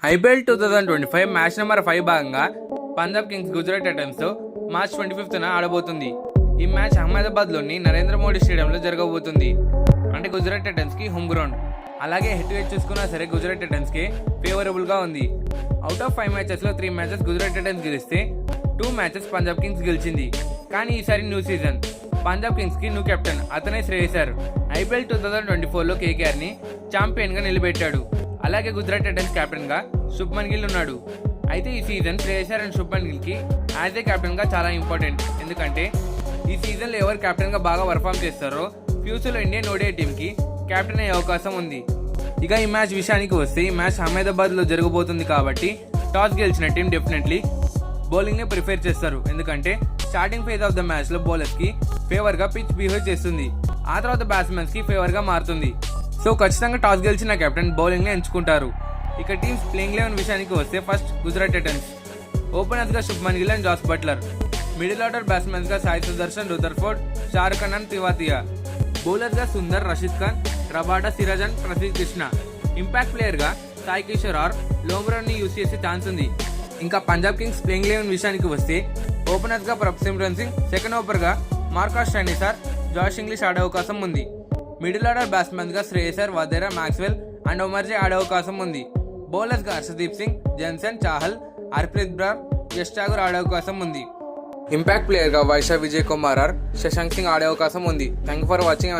IPL 2025 match number 5 భాగంగా Punjab Kings Gujarat టైటన్స్తో March 25న ఆడబోతుంది. ఈ match అహ్మదాబాద్లోని Narendra Modi స్టేడియంలో జరగబోతుంది. అంటే గుజరాత్ టైటన్స్కి హోమ్ గ్రౌండ్. అలాగే హెడ్ టు హెడ్ చూసుకున్నా సరే గుజరాత్ టైటన్స్కి ఫేవరబుల్గా ఉంది. Out of 5 మ్యాచెస్లో 3 matches Gujarat Titans గెలిస్తే 2 మ్యాచెస్ పంజాబ్ కింగ్స్ గెలిచింది. కానీ ఈసారి new season, Punjab కింగ్స్కి new captain అతనే శ్రేయసర్. ఐపీఎల్ 2024లో కేకేఆర్ని ఛాంపియన్గా నిలబెట్టాడు. అలాగే గుజరాత్ టైటన్స్ కెప్టెన్గా శుభ్మన్ గిల్ ఉన్నాడు. అయితే ఈ season శ్రేయసర్ and Shubman గిల్కి as a కెప్టెన్గా చాలా ఇంపార్టెంట్. ఎందుకంటే ఈ సీజన్లో ఎవరు కెప్టెన్గా బాగా పర్ఫామ్ చేస్తారో ఫ్యూచర్లో ఇండియన్ ఓడిఐ టీంకి కెప్టెన్ అయ్యే అవకాశం ఉంది. ఇక ఈ మ్యాచ్ విషయానికి వస్తే ఈ మ్యాచ్ అహ్మదాబాద్లో జరగబోతుంది కాబట్టి టాస్ గెలిచిన టీం డెఫినెట్లీ బౌలింగ్నే ప్రిఫర్ చేస్తారు. ఎందుకంటే స్టార్టింగ్ ఫేజ్ ఆఫ్ ద మ్యాచ్లో బౌలర్స్కి ఫేవర్గా పిచ్ బిహేవ్ చేస్తుంది. ఆ తర్వాత బ్యాట్స్మెన్స్కి ఫేవర్గా మారుతుంది. సో ఖచ్చితంగా టాస్ గెలిచిన కెప్టెన్ బౌలింగ్ని ఎంచుకుంటారు. ఇక టీమ్స్ ప్లేయింగ్ 11 విషయానికి వస్తే first Gujarat Titans ఓపెనర్స్గా Shubman Gill and Jos Buttler, middle order బ్యాట్స్మెన్స్గా Sai Sudarshan, రుదర్ఫోర్డ్, Shahrukh Khan and Tewatia, బౌలర్స్గా Sundar, Rashid Khan, Rabada, Siraj and Prasidh Krishna, impact ప్లేయర్గా సాయి కిషోర్ ఆర్ లోమ్రాన్ని యూజ్ చేసే ఛాన్స్ ఉంది. ఇంకా పంజాబ్ కింగ్స్ ప్లేయింగ్ 11 విషయానికి వస్తే ఓపెనర్స్గా ప్రభ్సిమ్రన్ సింగ్, సెకండ్ ఓవర్గా మార్కస్ స్టైనిసార్, జాష్ ఇంగ్లీష్ ఆడే అవకాశం ఉంది. Middle order బ్యాట్స్మెన్స్గా శ్రేయసర్, Wadhera, Maxwell and ఒమర్జే ఆడే అవకాశం ఉంది. బౌలర్స్గా హర్షదీప్ సింగ్, జెన్సన్, చాహల్, హర్ప్రీత్ బ్రార్, యష్ ఠాకూర్ ఆడే అవకాశం ఉంది. ఇంపాక్ట్ ప్లేయర్గా వైశాఖ్ విజయ్ కుమార్ ఆర్ శశాంక్ సింగ్ ఆడే అవకాశం ఉంది. Thank you for watching.